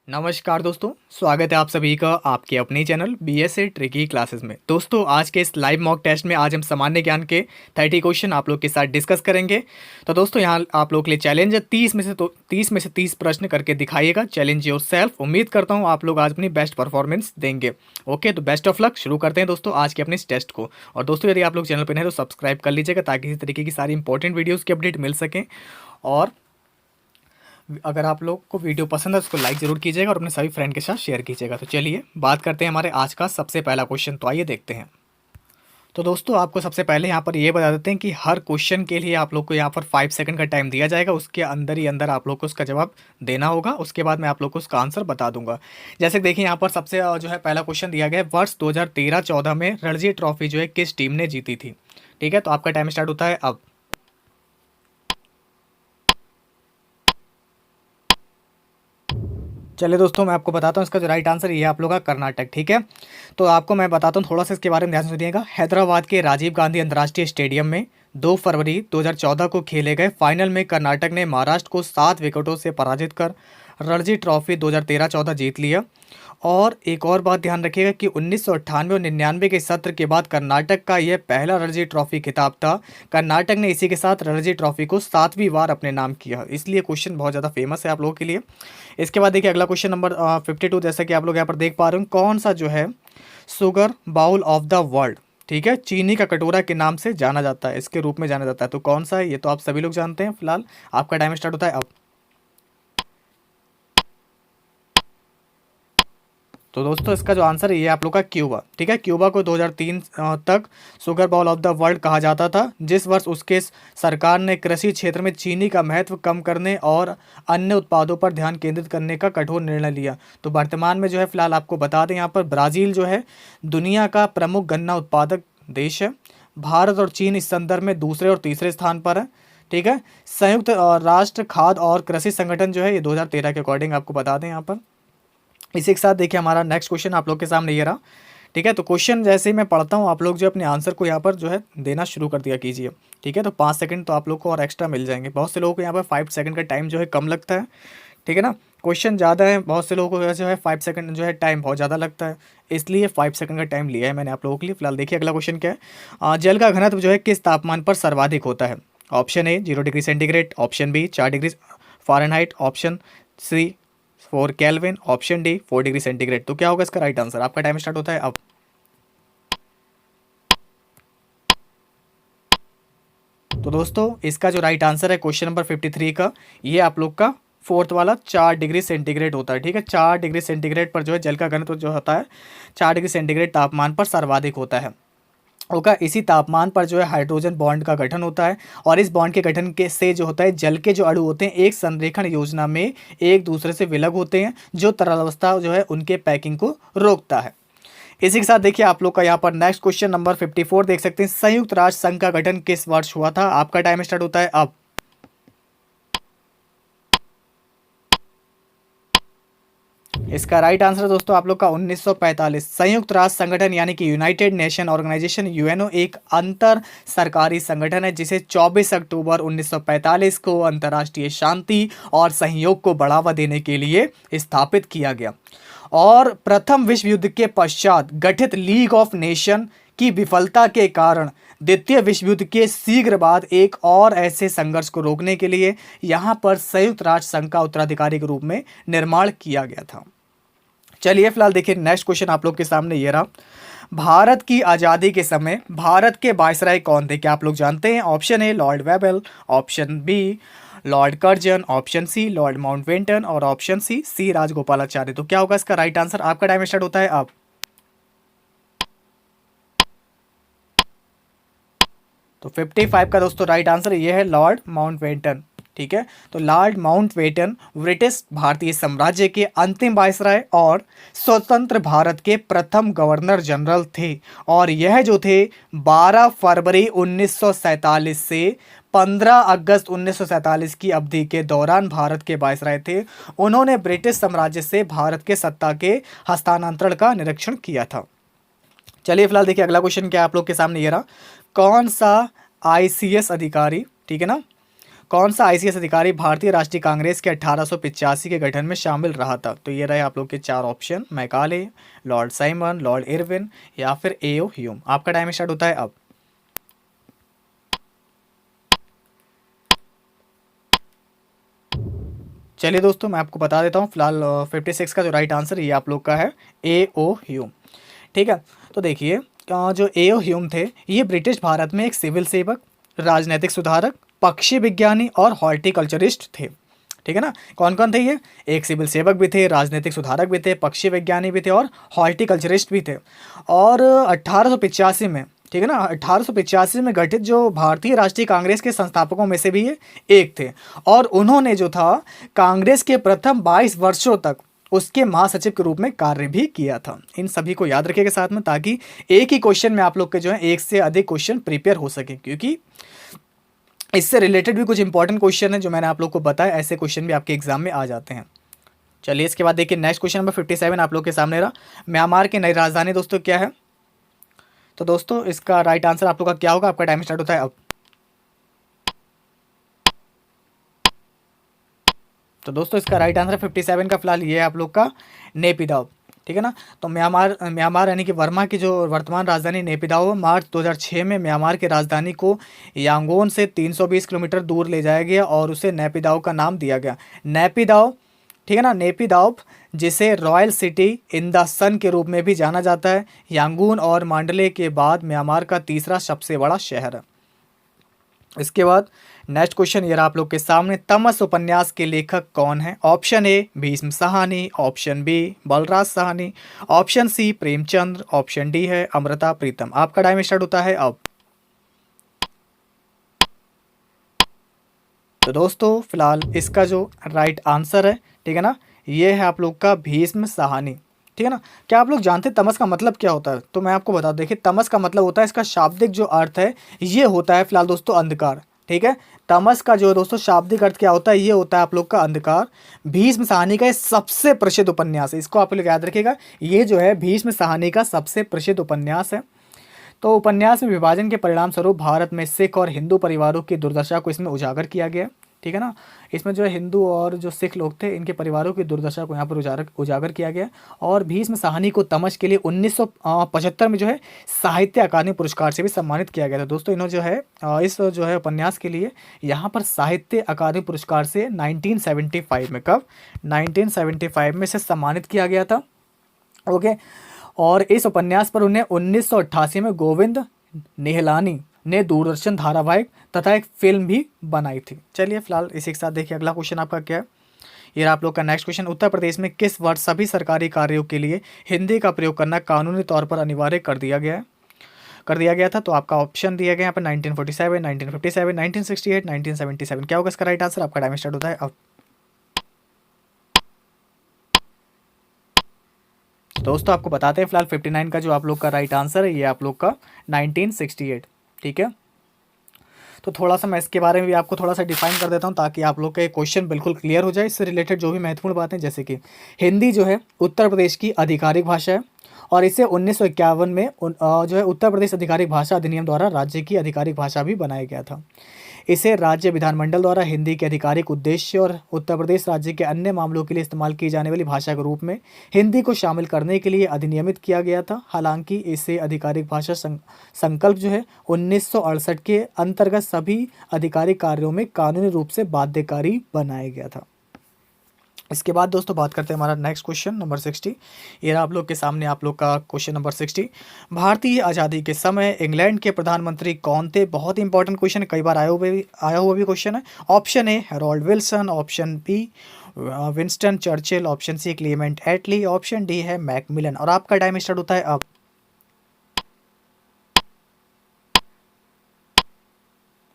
नमस्कार दोस्तों, स्वागत है आप सभी का आपके अपने चैनल बीएसए ट्रिकी क्लासेस में। दोस्तों, आज के इस लाइव मॉक टेस्ट में आज हम सामान्य ज्ञान के 30 क्वेश्चन आप लोग के साथ डिस्कस करेंगे। तो दोस्तों, यहाँ आप लोग के लिए चैलेंज है 30 प्रश्न करके दिखाइएगा। Challenge your self. उम्मीद करता हूँ आप लोग आज अपनी बेस्ट परफॉर्मेंस देंगे। ओके, तो बेस्ट ऑफ लक। शुरू करते हैं दोस्तों आज के अपने इस टेस्ट को। और दोस्तों, यदि आप लोग चैनल पर नए हैं तो सब्सक्राइब कर लीजिएगा ताकि इस तरीके की सारी इंपॉर्टेंट वीडियोज़ की अपडेट मिल सकें। और अगर आप लोग को वीडियो पसंद है उसको लाइक ज़रूर कीजिएगा और अपने सभी फ्रेंड के साथ शेयर कीजिएगा। तो चलिए बात करते हैं हमारे आज का सबसे पहला क्वेश्चन। तो आइए देखते हैं। तो दोस्तों, आपको सबसे पहले यहाँ पर ये बता देते हैं कि हर क्वेश्चन के लिए आप लोग को यहाँ पर 5 सेकंड का टाइम दिया जाएगा। उसके अंदर ही अंदर आप लोग को उसका जवाब देना होगा। उसके बाद मैं आप लोग को उसका आंसर बता दूंगा। जैसे देखिए, यहाँ पर सबसे जो है पहला क्वेश्चन दिया गया है, वर्ष 2013-14 में रणजी ट्रॉफी जो है किस टीम ने जीती थी। ठीक है, तो आपका टाइम स्टार्ट होता है अब। चलिए दोस्तों, मैं आपको बताता हूँ इसका जो राइट आंसर ये आप लोग का कर्नाटक। ठीक है, तो आपको मैं बताता हूँ थोड़ा सा इसके बारे में ध्यान से सुनिएगा। हैदराबाद के राजीव गांधी अंतर्राष्ट्रीय स्टेडियम में 2 फरवरी 2014 को खेले गए फाइनल में कर्नाटक ने महाराष्ट्र को 7 विकेटों से पराजित कर रणजी ट्रॉफी 2013-14 जीत लिया। और एक और बात ध्यान रखिएगा कि 1998 और 99 के सत्र के बाद कर्नाटक का यह पहला रणजी ट्रॉफी खिताब था। कर्नाटक ने इसी के साथ रणजी ट्रॉफी को 7वीं बार अपने नाम किया, इसलिए क्वेश्चन बहुत ज़्यादा फेमस है आप लोगों के लिए। इसके बाद देखिए अगला क्वेश्चन नंबर 52, जैसा कि आप लोग यहाँ पर देख पा रहे हो, कौन सा जो है sugar bowl of the world, ठीक है, चीनी का कटोरा के नाम से जाना जाता है, इसके रूप में जाना जाता है। तो कौन सा है ये तो आप सभी लोग जानते हैं। फिलहाल आपका टाइम स्टार्ट होता है अब। तो दोस्तों, इसका जो आंसर है ये आप लोग का क्यूबा। ठीक है, क्यूबा को 2003 तक sugar bowl of the world कहा जाता था, जिस वर्ष उसके सरकार ने कृषि क्षेत्र में चीनी का महत्व कम करने और अन्य उत्पादों पर ध्यान केंद्रित करने का कठोर निर्णय लिया। तो वर्तमान में जो है फिलहाल आपको बता दें, यहाँ पर ब्राज़ील जो है दुनिया का प्रमुख गन्ना उत्पादक देश है। भारत और चीन इस संदर्भ में दूसरे और तीसरे स्थान पर है। ठीक है, संयुक्त राष्ट्र खाद्य और कृषि संगठन जो है ये 2013 के अकॉर्डिंग आपको बता दें यहाँ पर। इसी के साथ देखिए हमारा नेक्स्ट क्वेश्चन आप लोग के सामने ये रहा। ठीक है, तो क्वेश्चन जैसे ही मैं पढ़ता हूँ आप लोग जो अपने आंसर को यहाँ पर जो है देना शुरू कर दिया कीजिए। ठीक है, तो 5 सेकंड तो आप लोग को और एक्स्ट्रा मिल जाएंगे। बहुत से लोगों को यहाँ पर 5 सेकंड का टाइम जो है कम लगता है। ठीक है ना, क्वेश्चन ज़्यादा है, बहुत से लोगों को जो है 5 सेकंड जो है टाइम बहुत ज़्यादा लगता है, इसलिए 5 सेकंड का टाइम लिया है मैंने आप लोगों के लिए। फिलहाल देखिए अगला क्वेश्चन क्या है। जल का घनत्व जो है किस तापमान पर सर्वाधिक होता है। Option A 0 degree centigrade, option B 4 degree Fahrenheit, option C 4 kelvin, option D 4 degree centigrade. तो क्या होगा इसका राइट आंसर। आपका टाइम स्टार्ट होता है अब। तो दोस्तों, इसका जो राइट आंसर है क्वेश्चन नंबर 53 का, ये आप लोग का फोर्थ वाला 4 डिग्री सेंटीग्रेड होता है। ठीक है, 4 डिग्री सेंटीग्रेड पर जो है जल का घनत्व जो होता है 4 डिग्री सेंटीग्रेड तापमान पर सर्वाधिक होता है। होगा इसी तापमान पर जो है हाइड्रोजन बॉन्ड का गठन होता है, और इस बॉन्ड के गठन के से जो होता है जल के जो अणु होते हैं एक संरेखण योजना में एक दूसरे से विलग होते हैं, जो तरलावस्था जो है उनके पैकिंग को रोकता है। इसी के साथ देखिए आप लोग का यहाँ पर नेक्स्ट क्वेश्चन नंबर 54 देख सकते हैं। संयुक्त राष्ट्र संघ का गठन किस वर्ष हुआ था। आपका टाइम स्टार्ट होता है अब। इसका राइट आंसर दोस्तों आप लोग का 1945। संयुक्त राष्ट्र संगठन यानी कि यूनाइटेड नेशन ऑर्गेनाइजेशन यूएनओ एक अंतर सरकारी संगठन है, जिसे 24 अक्टूबर 1945 को अंतर्राष्ट्रीय शांति और सहयोग को बढ़ावा देने के लिए स्थापित किया गया। और प्रथम विश्व युद्ध के पश्चात गठित लीग ऑफ नेशन की विफलता के कारण द्वितीय विश्व युद्ध के शीघ्र बाद एक और ऐसे संघर्ष को रोकने के लिए यहां पर संयुक्त राष्ट्र संघ का उत्तराधिकारी के रूप में निर्माण किया गया था। चलिए फिलहाल देखिए नेक्स्ट क्वेश्चन आप लोग के सामने ये रहा। भारत की आज़ादी के समय भारत के वायसराय कौन थे, क्या आप लोग जानते हैं। Option A Lord Wavell, option B Lord Curzon, option C Lord Mountbatten और ऑप्शन सी राजगोपालाचारी। तो क्या होगा इसका राइट आंसर। आपका टाइम स्टार्ट होता है अब। तो 55 का दोस्तों राइट आंसर ये है लॉर्ड माउंटबेटन। ठीक है, तो लॉर्ड माउंटबेटन ब्रिटिश भारतीय साम्राज्य के अंतिम वायसराय और स्वतंत्र भारत के प्रथम गवर्नर जनरल थे, और यह जो थे 12 फरवरी 1947 से 15 अगस्त 1947 की अवधि के दौरान भारत के वायसराय थे। उन्होंने ब्रिटिश साम्राज्य से भारत के सत्ता के हस्तांतरण का निरीक्षण किया था। चलिए फिलहाल देखिए अगला क्वेश्चन क्या आप लोग के सामने ये रहा। कौन सा आईसीएस अधिकारी, ठीक है ना, कौन सा आईसीएस अधिकारी भारतीय राष्ट्रीय कांग्रेस के 1885 के गठन में शामिल रहा था? तो ये रहे आप लोग के चार option, Macaulay, Lord Simon, Lord Irwin या फिर एओ ह्यूम। आपका टाइम स्टार्ट होता है अब। चलिए दोस्तों, मैं आपको बता देता हूँ फिलहाल 56 का जो राइट आंसर ये आप लोग का है एओ ह्यूम। ठीक है, तो देखिए जो एओ ह्यूम थे ये ब्रिटिश भारत में एक सिविल सेवक, राजनैतिक सुधारक, पक्षी विज्ञानी और हॉर्टिकल्चरिस्ट थे। ठीक है ना, कौन कौन थे ये? एक सिविल सेवक भी थे, राजनीतिक सुधारक भी थे, पक्षी विज्ञानी भी थे और हॉर्टिकल्चरिस्ट भी थे। और 1885 में, ठीक है ना, 1885 में गठित जो भारतीय राष्ट्रीय कांग्रेस के संस्थापकों में से भी ये एक थे। और उन्होंने जो था कांग्रेस के प्रथम 22 वर्षों तक उसके महासचिव के रूप में कार्य भी किया था। इन सभी को याद रखिएगा साथ में, ताकि एक ही क्वेश्चन में आप लोग के जो है एक से अधिक क्वेश्चन प्रिपेयर हो सके, क्योंकि इससे रिलेटेड भी कुछ इंपॉर्टेंट क्वेश्चन है जो मैंने आप लोग को बताया, ऐसे क्वेश्चन भी आपके एग्जाम में आ जाते हैं। चलिए इसके बाद देखिए नेक्स्ट क्वेश्चन नंबर 57 आप लोग के सामने रहा। म्यांमार की नई राजधानी दोस्तों क्या है? तो दोस्तों इसका राइट आंसर आप लोग का क्या होगा? आपका टाइम स्टार्ट होता है अब। तो दोस्तों इसका राइट आंसर 57 का फिलहाल ये है आप लोग का नेपिदाव। ठीक है ना, तो म्यांमार यानी कि वर्मा की जो वर्तमान राजधानी नेपिदाव, मार्च 2006 में म्यांमार की राजधानी को यांगोन से 320 किलोमीटर दूर ले जाया गया और उसे नेपिदाव का नाम दिया गया। नेपिदाव, ठीक है ना, नेपिदाव जिसे रॉयल सिटी इन द सन के रूप में भी जाना जाता है, यांगून और मांडले के बाद म्यांमार का तीसरा सबसे बड़ा शहर है। इसके बाद नेक्स्ट क्वेश्चन ये रहा आप लोग के सामने, तमस उपन्यास के लेखक कौन है? Option A Bhisham Sahni, option B Balraj Sahni, option C Premchandra, option D है अमृता प्रीतम। आपका टाइम स्टार्ट होता है अब। तो दोस्तों फिलहाल इसका जो राइट आंसर है, ठीक है ना, ये है आप लोग का भीष्म साहनी। ठीक है ना, क्या आप लोग जानते हैं तमस का मतलब क्या होता है? तो मैं आपको बता दूं, देखिए तमस का मतलब होता है, इसका शाब्दिक जो अर्थ है ये होता है फिलहाल दोस्तों अंधकार। ठीक है, तमस का जो दोस्तों शाब्दिक अर्थ क्या होता है, ये होता है आप लोग का अंधकार। भीष्म साहनी का ये सबसे प्रसिद्ध उपन्यास है, इसको आप लोग याद रखिएगा, ये जो है भीष्म साहनी का सबसे प्रसिद्ध उपन्यास है। तो उपन्यास में विभाजन के परिणाम स्वरूप भारत में सिख और हिंदू परिवारों की दुर्दशा को इसमें उजागर किया गया। ठीक है ना, इसमें जो है हिंदू और जो सिख लोग थे इनके परिवारों की दुर्दशा को यहाँ पर उजागर किया गया। और भीष्म साहनी को तमस के लिए 1975 में जो है साहित्य अकादमी पुरस्कार से भी सम्मानित किया गया था। दोस्तों इन्होंने जो है इस जो है उपन्यास के लिए यहाँ पर साहित्य अकादमी पुरस्कार से 1975 में, कब 1975 में से सम्मानित किया गया था। ओके, और इस उपन्यास पर उन्हें 1988 में गोविंद निहलानी ने दूरदर्शन धारावाहिक तथा एक फिल्म भी बनाई थी। चलिए फिलहाल इसी के साथ देखिए अगला क्वेश्चन आपका क्या है। ये आप लोग का नेक्स्ट क्वेश्चन, उत्तर प्रदेश में किस वर्ष सभी सरकारी कार्यों के लिए हिंदी का प्रयोग करना कानूनी तौर पर अनिवार्य कर दिया गया था? तो आपका ऑप्शन दिया गया यहाँ पर 1947, 1957, 1968, 1977। क्या होगा इसका राइट आंसर? आपका टाइम स्टार्ट होता है अब। दोस्तों आपको बताते हैं फिलहाल 59 का जो आप लोग का राइट आंसर है ये आप लोग का 1968। ठीक है, तो थोड़ा सा मैं इसके बारे में भी आपको थोड़ा सा डिफाइन कर देता हूँ ताकि आप लोग का क्वेश्चन बिल्कुल क्लियर हो जाए। इससे रिलेटेड जो भी महत्वपूर्ण बातें, जैसे कि हिंदी जो है उत्तर प्रदेश की आधिकारिक भाषा है और इसे 1951 में जो है उत्तर प्रदेश आधिकारिक भाषा अधिनियम द्वारा राज्य की आधिकारिक भाषा भी बनाया गया था। इसे राज्य विधानमंडल द्वारा हिंदी के आधिकारिक उद्देश्य और उत्तर प्रदेश राज्य के अन्य मामलों के लिए इस्तेमाल की जाने वाली भाषा के रूप में हिंदी को शामिल करने के लिए अधिनियमित किया गया था। हालांकि इसे आधिकारिक भाषा संकल्प जो है 1968 के अंतर्गत सभी आधिकारिक कार्यों में कानूनी रूप से बाध्यकारी बनाया गया था। इसके बाद दोस्तों बात करते हैं हमारा नेक्स्ट क्वेश्चन नंबर 60। ये रहा आप लोग के सामने आप लोग का क्वेश्चन नंबर 60। भारतीय आज़ादी के समय इंग्लैंड के प्रधानमंत्री कौन थे? बहुत ही इंपॉर्टेंट क्वेश्चन है, कई बार आया हुआ भी क्वेश्चन है। Option A Harold Wilson, option B Winston Churchill, option C Clement Attlee, option D है मैकमिलन। और आपका टाइम स्टार्ट होता है अब।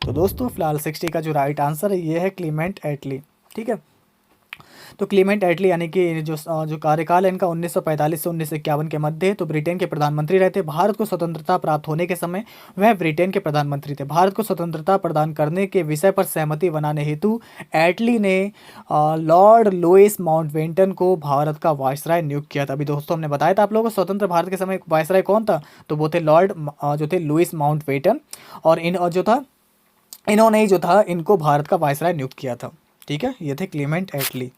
तो दोस्तों फिलहाल 60 का जो राइट आंसर है ये है क्लेमेंट एटली। ठीक है, तो क्लेमेंट एटली यानी कि जो कार्यकाल है इनका 1945 से 1951 के मध्य है। तो ब्रिटेन के प्रधानमंत्री रहे थे। भारत को स्वतंत्रता प्राप्त होने के समय वह ब्रिटेन के प्रधानमंत्री थे। भारत को स्वतंत्रता प्रदान करने के विषय पर सहमति बनाने हेतु एटली ने लॉर्ड लुईस माउंटबेटन को भारत का वायसराय नियुक्त किया था। अभी दोस्तों हमने बताया था आप लोगों को स्वतंत्र भारत के समय वायसराय कौन था, तो वो थे लॉर्ड जो थे लुईस माउंटबेटन। और इन जो था इन्होंने ही जो था इनको भारत का वायसराय नियुक्त किया था। ठीक है, ये थे क्लीमेंट एटली।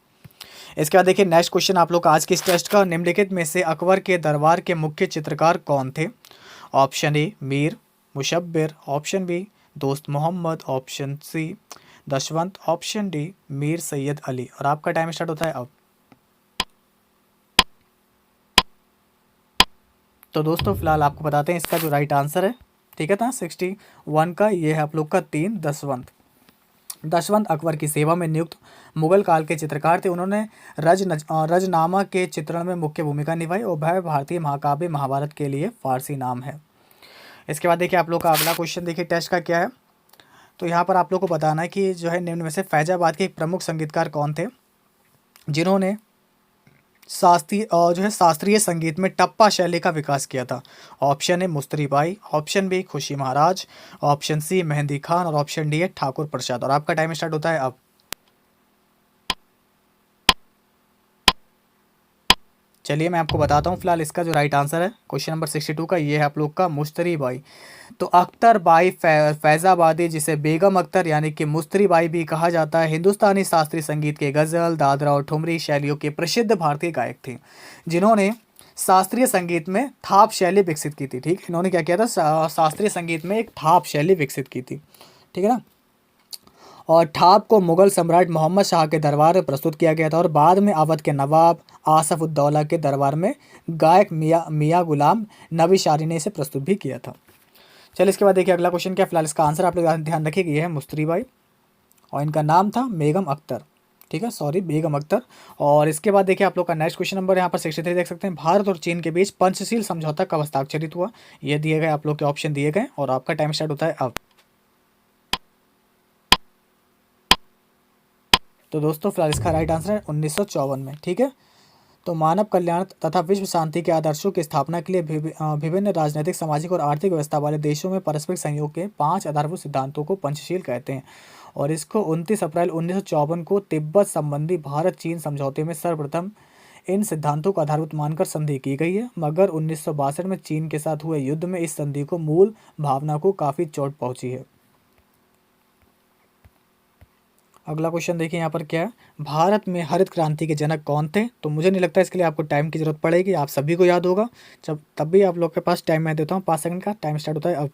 इसके बाद देखिए नेक्स्ट क्वेश्चन आप लोग का आज के इस टेस्ट का, निम्नलिखित में से अकबर के दरबार के मुख्य चित्रकार कौन थे? Option A Mir Mushabbir, option B Dost Mohammad, option C Daswant, option D Mir Sayyid Ali. और आपका टाइम स्टार्ट होता है अब। तो दोस्तों फिलहाल आपको बताते हैं इसका जो राइट आंसर है, ठीक है ना, 61 का ये है आप लोग का 3 दशवंत। दशवंत अकबर की सेवा में नियुक्त मुगल काल के चित्रकार थे। उन्होंने रजनामा के चित्रण में मुख्य भूमिका निभाई और वह भारतीय महाकाव्य महाभारत के लिए फारसी नाम है। इसके बाद देखिए आप लोग का अगला क्वेश्चन देखिए टेस्ट का क्या है। तो यहाँ पर आप लोग को बताना है कि जो है निम्न में से फैजाबाद के एक प्रमुख संगीतकार कौन थे जिन्होंने शास्त्रीय संगीत में टप्पा शैली का विकास किया था? Option A Mushtari Bai, option B Khushi Maharaj, option C Mehndi Khan और ऑप्शन डी है ठाकुर प्रसाद। और आपका टाइम स्टार्ट होता है अब। चलिए मैं आपको बताता हूँ फिलहाल इसका जो राइट आंसर है क्वेश्चन नंबर 62 का, ये है आप लोग का मुस्तरी बाई। तो अख्तर बाई फैज़ाबादी, जिसे बेगम अख्तर यानी कि मुस्तरी बाई भी कहा जाता है, हिंदुस्तानी शास्त्रीय संगीत के गज़ल, दादरा और ठुमरी शैलियों के प्रसिद्ध भारतीय गायक थे जिन्होंने शास्त्रीय संगीत में थाप शैली विकसित की थी। ठीक, इन्होंने क्या किया था, शास्त्रीय संगीत में एक थाप शैली विकसित की थी। ठीक है ना। और ठाप को मुगल सम्राट मोहम्मद शाह के दरबार में प्रस्तुत किया गया था और बाद में अवध के नवाब आसफ उद्दौला के दरबार में गायक मियाँ गुलाम नबी शारी ने इसे प्रस्तुत भी किया था। चलिए इसके बाद देखिए अगला क्वेश्चन क्या, फिलहाल इसका आंसर आप लोग ध्यान रखिए कि ये है मुस्तरी बाई और इनका नाम था बेगम अख्तर। ठीक है, सॉरी बेगम अख्तर। और इसके बाद देखिए आप लोग का नेक्स्ट क्वेश्चन नंबर यहाँ पर 63 देख सकते हैं। भारत और चीन के बीच पंचशील समझौता कब हस्ताक्षरित हुआ? ये दिए गए आप लोग के ऑप्शन दिए गए और आपका टाइम स्टार्ट होता है अब। तो दोस्तों फिलहाल इसका राइट आंसर है 1954 में। ठीक है, तो मानव कल्याण तथा विश्व शांति के आदर्शों की स्थापना के लिए विभिन्न राजनीतिक, सामाजिक और आर्थिक व्यवस्था वाले देशों में पारस्परिक सहयोग के 5 आधारभूत सिद्धांतों को पंचशील कहते हैं। और इसको 29 अप्रैल 1954 को तिब्बत संबंधी भारत चीन समझौते में सर्वप्रथम इन सिद्धांतों को आधारभूत मानकर संधि की गई है, मगर 1962 में चीन के साथ हुए युद्ध में इस संधि को मूल भावना को काफ़ी चोट पहुंची है। अगला क्वेश्चन देखिए यहाँ पर क्या है, भारत में हरित क्रांति के जनक कौन थे? तो मुझे नहीं लगता इसके लिए आपको टाइम की जरूरत पड़ेगी, आप सभी को याद होगा। जब तब भी आप लोग के पास टाइम मैं देता हूँ 5 सेकंड का, टाइम स्टार्ट होता है अब।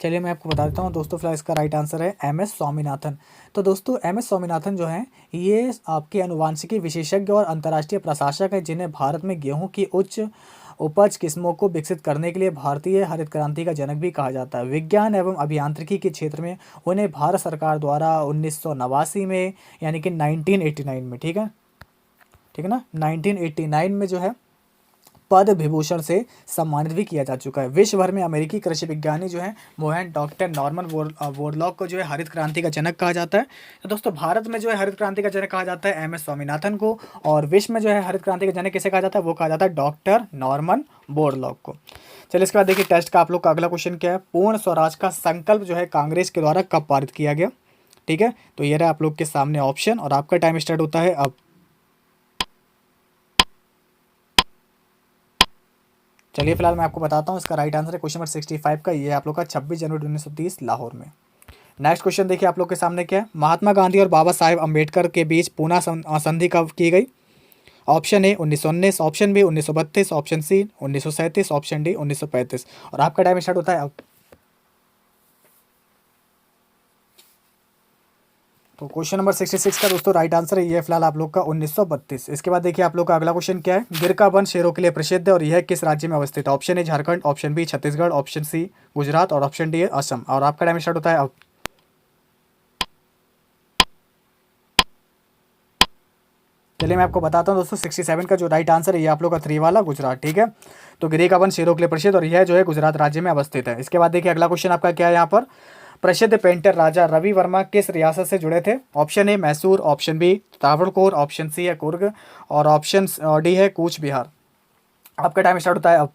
चलिए मैं आपको बता देता हूँ दोस्तों, फिलहाल इसका राइट आंसर है MS स्वामीनाथन। तो दोस्तों MS स्वामीनाथन जो हैं ये आपके अनुवांशिकी विशेषज्ञ और अंतर्राष्ट्रीय प्रशासक हैं जिन्हें भारत में गेहूं की उच्च उपज किस्मों को विकसित करने के लिए भारतीय हरित क्रांति का जनक भी कहा जाता है। विज्ञान एवं अभियांत्रिकी के क्षेत्र में उन्हें भारत सरकार द्वारा 1989 में यानी कि 1989 में, ठीक है ना, 1989 में जो है पद्म विभूषण से सम्मानित भी किया जा चुका है। विश्व भर में अमेरिकी कृषि विज्ञानी जो है वो हैं डॉक्टर नॉर्मन वोरलॉग को जो है हरित क्रांति का जनक कहा जाता है। तो दोस्तों भारत में जो है हरित क्रांति का जनक कहा जाता है MS स्वामीनाथन को, और विश्व में जो है हरित क्रांति का जनक किसे कहा जाता है? वो कहा जाता है डॉक्टर नॉर्मन बोरलॉग को। चलिए इसके बाद देखिए टेस्ट का आप लोग का अगला क्वेश्चन क्या है, पूर्ण स्वराज का संकल्प जो है कांग्रेस के द्वारा कब पारित किया गया? ठीक है, तो ये रहा आप लोग के सामने ऑप्शन और आपका टाइम स्टार्ट होता है अब। चलिए फिलहाल मैं आपको बताता हूँ इसका राइट आंसर है क्वेश्चन नंबर 65 का, ये आप लोग का 26 जनवरी 1930 लाहौर में। नेक्स्ट क्वेश्चन देखिए आप लोग के सामने क्या है, महात्मा गांधी और बाबा साहेब अम्बेडकर के बीच पूना संधि कब की गई? Option A 1919, option B 1932, option C 1937, option D 1935। और आपका टाइम स्टार्ट होता है अब। तो क्वेश्चन नंबर 66 का दोस्तों राइट आंसर है ये फिलहाल आप लोग का 1932। इसके बाद देखिए आप लोग का अगला क्वेश्चन क्या है, गिरका वन शेरों के लिए प्रसिद्ध है और यह किस राज्य में अवस्थित है? Option A Jharkhand, option B Chhattisgarh, option C Gujarat और ऑप्शन डी है असम। और आपका टाइम स्टार्ट होता है अब। चलिए मैं आपको बताता हूँ दोस्तों 67 का जो राइट आंसर है ये आप लोग का 3 वाला गुजरात। ठीक है, तो गिरिका वन शेरों के लिए प्रसिद्ध और यह जो है गुजरात राज्य में अवस्थित है। इसके बाद देखिए अगला क्वेश्चन आपका क्या है यहाँ पर, प्रसिद्ध पेंटर राजा रवि वर्मा किस रियासत से जुड़े थे? Option A Mysore, option B Travancore, option C है कुर्ग और ऑप्शन डी है कूच बिहार। आपका टाइम स्टार्ट होता है अब।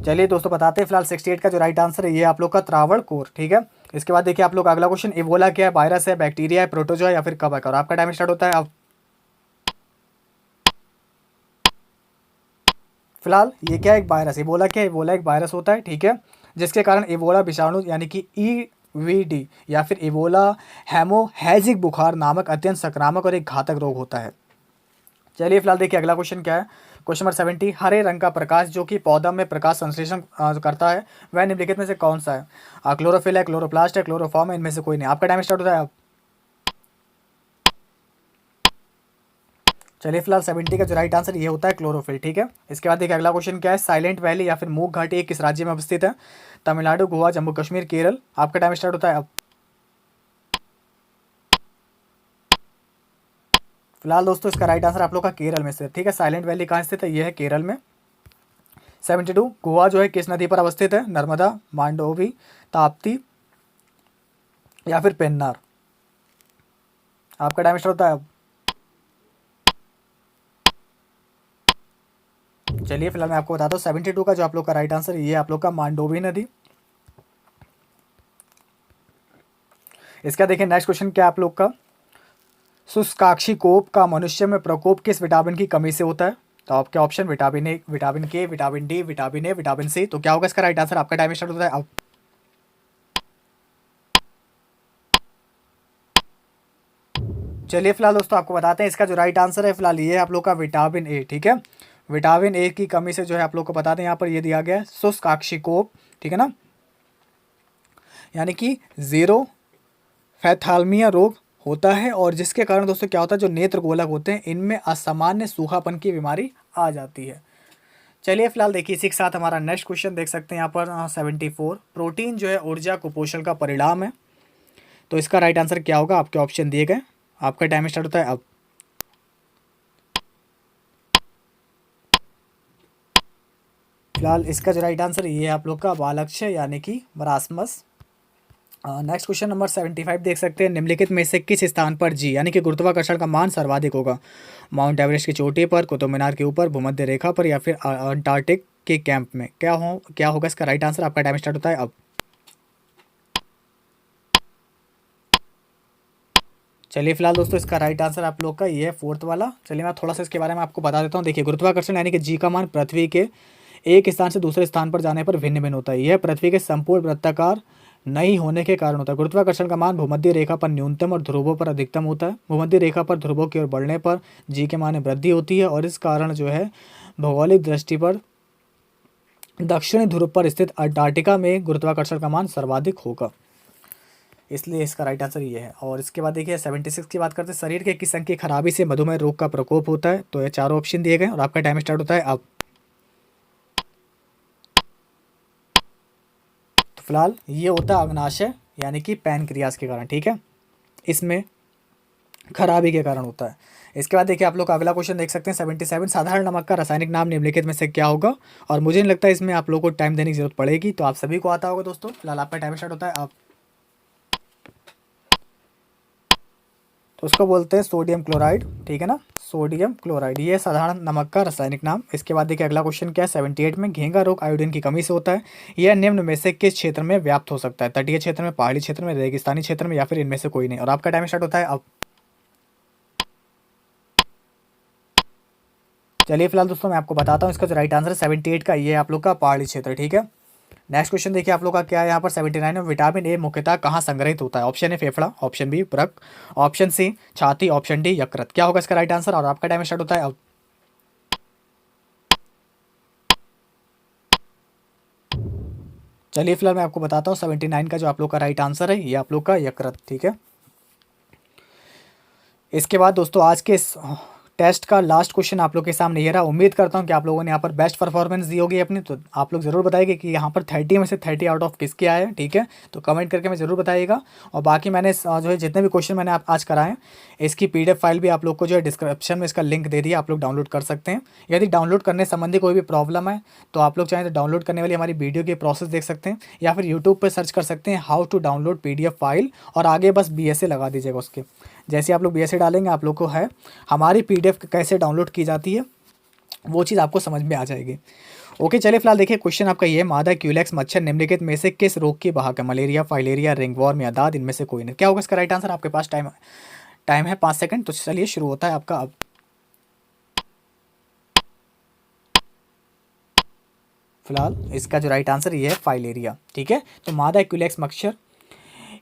चलिए दोस्तों बताते हैं फिलहाल 68 का जो राइट आंसर है ये आप लोग का त्रावणकोर। ठीक है, इसके बाद देखिए आप लोग अगला क्वेश्चन, इबोला क्या है? वायरस है, बैक्टीरिया है, प्रोटोजोआ या फिर कवक? और आपका टाइम स्टार्ट होता है अब। फिलहाल ये क्या है, एक वायरस। इबोला क्या है, इबोला एक वायरस होता है, ठीक है, जिसके कारण इबोला विषाणु यानी कि ईवीडी या फिर इबोला हेमोहेजिक बुखार नामक अत्यंत संक्रामक और एक घातक रोग होता है। चलिए फिलहाल देखिए अगला क्वेश्चन क्या है। क्वेश्चन नंबर 70, हरे रंग का प्रकाश जो कि पौधा में प्रकाश संश्लेषण करता है वह निम्नलिखित में से कौन सा है? क्लोरोफिल है, क्लोरोप्लास्ट है, क्लोरोफॉर्म है, इनमें से कोई नहीं। आपका टाइम स्टार्ट होता है अब। चलिए फिलहाल 70 का जो राइट आंसर ये होता है क्लोरोफिल, ठीक है। इसके बाद देखिए अगला क्वेश्चन क्या है। साइलेंट वैली या फिर मूक घाटी किस राज्य में अवस्थित है? तमिलनाडु, गोवा, जम्मू कश्मीर, केरल। आपका टाइम स्टार्ट होता है अब। फिलहाल दोस्तों इसका राइट आंसर आप लोग का केरल में से, ठीक है। साइलेंट वैली कहाँ स्थित है? ये है केरल में। 72, गोवा जो है किस नदी पर अवस्थित है? नर्मदा, मांडोवी, ताप्ती या फिर पेन्नार। आपका टाइम स्टार्ट होता है अब। चलिए फिलहाल मैं आपको बताता हूँ 72 का जो आप लोग का राइट आंसर ये आप लोग का मांडोवी नदी। इसका देखिए नेक्स्ट क्वेश्चन क्या आप लोग का। शुष्काक्षी कोप का मनुष्य में प्रकोप किस विटामिन की कमी से होता है? तो आपके option vitamin A, vitamin K, vitamin D, vitamin A, vitamin C. तो क्या होगा इसका राइट आंसर? आपका टाइम स्टार्ट होता है अब। चलिए फिलहाल दोस्तों आपको बताते हैं इसका जो राइट आंसर है फिलहाल ये है आप लोग का विटामिन ए, ठीक है। विटामिन ए की कमी से जो है आप लोग को बताते हैं यहाँ पर ये दिया गया है शुष्काक्षिकोप, ठीक है ना, यानी कि जीरो फैथालमिया रोग होता है और जिसके कारण दोस्तों क्या होता है जो नेत्र गोलक होते हैं इनमें असामान्य सूखापन की बीमारी आ जाती है। चलिए फिलहाल देखिए इसी के साथ हमारा नेक्स्ट क्वेश्चन देख सकते हैं यहाँ पर 74, प्रोटीन जो है ऊर्जा कुपोषण का परिणाम है। तो इसका राइट आंसर क्या होगा? आपके ऑप्शन दिए गए। आपका टाइम स्टार्ट होता है अब। फिलहाल इसका जो राइट आंसर ये है आप लोग का बालक्ष्य यानी कि मरासमस। नेक्स्ट क्वेश्चन नंबर 75 देख सकते हैं। निम्नलिखित में से किस स्थान पर जी यानी कि गुरुत्वाकर्षण का मान सर्वाधिक होगा? माउंट एवरेस्ट की चोटी पर, कुतुब मीनार के ऊपर, भूमध्य रेखा पर या फिर अंटार्कटिक के कैंप में। क्या होगा इसका राइट आंसर? आपका टाइम स्टार्ट होता है अब। चलिए फिलहाल दोस्तों इसका राइट आंसर आप लोग का ये है फोर्थ वाला। चलिए मैं थोड़ा सा इसके बारे में आपको बता देता हूँ। देखिए गुरुत्वाकर्षण यानी कि जी का मान पृथ्वी के एक स्थान से दूसरे स्थान पर जाने पर भिन्न भिन्न होता है। यह पृथ्वी के संपूर्ण वृत्ताकार नहीं होने के कारण होता है। गुरुत्वाकर्षण का मान भूमध्य रेखा पर न्यूनतम और ध्रुवों पर अधिकतम होता है। भूमध्य रेखा पर ध्रुवों की ओर बढ़ने पर जी के मान में वृद्धि होती है और इस कारण जो है भौगोलिक दृष्टि पर दक्षिणी ध्रुव पर स्थित अंटार्कटिका में गुरुत्वाकर्षण का मान सर्वाधिक होगा, इसलिए इसका राइट आंसर ये है। और इसके बाद देखिए 76 की बात करते हैं। शरीर के किस अंग की खराबी से मधुमेह रोग का प्रकोप होता है? तो ये चारों ऑप्शन दिए गए और आपका टाइम स्टार्ट होता है अब। तो फिलहाल ये होता है अग्नाशय यानी कि पैनक्रियास के कारण, ठीक है, इसमें खराबी के कारण होता है। इसके बाद देखिए आप लोग का अगला क्वेश्चन देख सकते हैं 77, साधारण नमक का रासायनिक नाम निम्नलिखित में से क्या होगा? और मुझे नहीं लगता इसमें आप लोग को टाइम देने की जरूरत पड़ेगी, तो आप सभी को आता होगा दोस्तों। फिलहाल आपका टाइम स्टार्ट होता है अब। तो उसको बोलते हैं सोडियम क्लोराइड, ठीक है ना, सोडियम क्लोराइड ये साधारण नमक का रासायनिक नाम। इसके बाद देखिए अगला क्वेश्चन क्या है 78 में, घेंगा रोग आयोडीन की कमी से होता है। यह निम्न में से किस क्षेत्र में व्याप्त हो सकता है? तटीय क्षेत्र में, पहाड़ी क्षेत्र में, रेगिस्तानी क्षेत्र में या फिर इनमें से कोई नहीं। और आपका टाइम स्टार्ट होता है अब। चलिए फिलहाल दोस्तों मैं आपको बताता हूँ इसका जो राइट आंसर है 78 का ये आप लोग का पहाड़ी क्षेत्र, ठीक है। नेक्स्ट क्वेश्चन देखिए आप लोग का क्या है यहाँ पर 79 में, विटामिन ए मुख्यतः कहाँ संग्रहित होता है? ऑप्शन ए फेफड़ा, ऑप्शन बी वृक्क, ऑप्शन सी छाती, ऑप्शन डी यकृत। क्या होगा इसका राइट आंसर? और आपका टाइम स्टार्ट होता है अब। चलिए फिलहाल मैं आपको बताता हूँ 79 का जो आप लोग का राइट आंसर है ये आप लोग का यकृत, ठीक है। इसके बाद दोस्तों आज के इस टेस्ट का लास्ट क्वेश्चन आप लोग के सामने ये रहा। उम्मीद करता हूँ कि आप लोगों ने यहाँ पर बेस्ट परफॉर्मेंस दी होगी अपनी। तो आप लोग ज़रूर बताइए कि यहाँ पर 30 में से 30 आउट ऑफ किसके आए हैं, ठीक है। तो कमेंट करके मैं ज़रूर बताइएगा। और बाकी मैंने जो है जितने भी क्वेश्चन मैंने आज कराए हैं इसकी PDF फाइल भी आप लोग को जो है डिस्क्रिप्शन में इसका लिंक दे दिया, आप लोग डाउनलोड कर सकते हैं। यदि डाउनलोड करने संबंधी कोई भी प्रॉब्लम है तो आप लोग चाहें तो डाउनलोड करने वाली हमारी वीडियो की प्रोसेस देख सकते हैं या फिर यूट्यूब पर सर्च कर सकते हैं how to download PDF file और आगे बस BSA लगा दीजिएगा। उसके जैसे आप लोग BSA डालेंगे आप लोग को है हमारी PDF कैसे डाउनलोड की जाती है वो चीज़ आपको समझ में आ जाएगी। ओके चलिए फिलहाल देखिए क्वेश्चन आपका ये, मादा क्यूलेक्स मच्छर निम्नलिखित में से किस रोग की वाहक है? मलेरिया, फाइलेरिया, रिंगवॉर्म या दाद, इनमें से कोई नहीं। क्या होगा इसका राइट आंसर? आपके पास टाइम है 5 सेकंड। तो चलिए शुरू होता है आपका अब। फिलहाल इसका जो राइट आंसर ये है फाइलेरिया। ठीक है, तो मादा क्यूलेक्स मच्छर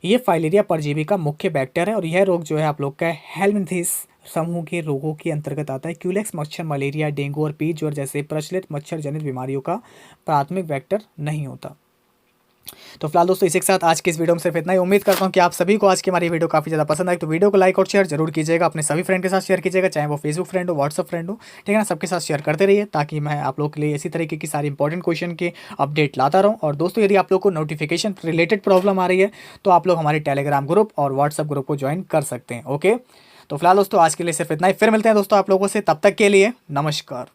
ये फाइलेरिया परजीवी का मुख्य वेक्टर है और यह रोग जो है आप लोग का हेल्मिंथिस समूह के रोगों के अंतर्गत आता है। क्यूलेक्स मच्छर मलेरिया, डेंगू और पीत ज्वर जैसे प्रचलित मच्छर जनित बीमारियों का प्राथमिक वेक्टर नहीं होता। तो फिलहाल दोस्तों इसी के साथ आज की इस वीडियो में सिर्फ इतना ही। उम्मीद करता हूँ कि आप सभी को आज की हमारी वीडियो काफ़ी ज़्यादा पसंद आई। तो वीडियो को लाइक और शेयर जरूर कीजिएगा, अपने सभी फ्रेंड के साथ शेयर कीजिएगा, चाहे वो फेसबुक फ्रेंड हो, व्हाट्सअप फ्रेंड हो, ठीक है ना, सबके साथ शेयर करते रहिए ताकि मैं आप लोग के लिए इसी तरीके की सारी इंपॉर्टेंट क्वेश्चन के अपडेट लाता रहूँ। और दोस्तों यदि आप लोग को नोटिफिकेशन रिलेटेड प्रॉब्लम आ रही है तो आप लोग हमारे टेलीग्राम ग्रुप और व्हाट्सअप ग्रुप को ज्वाइन कर सकते हैं। ओके, तो फिलहाल दोस्तों आज के लिए सिर्फ इतना ही। फिर मिलते हैं दोस्तों आप लोगों से, तब तक के लिए नमस्कार।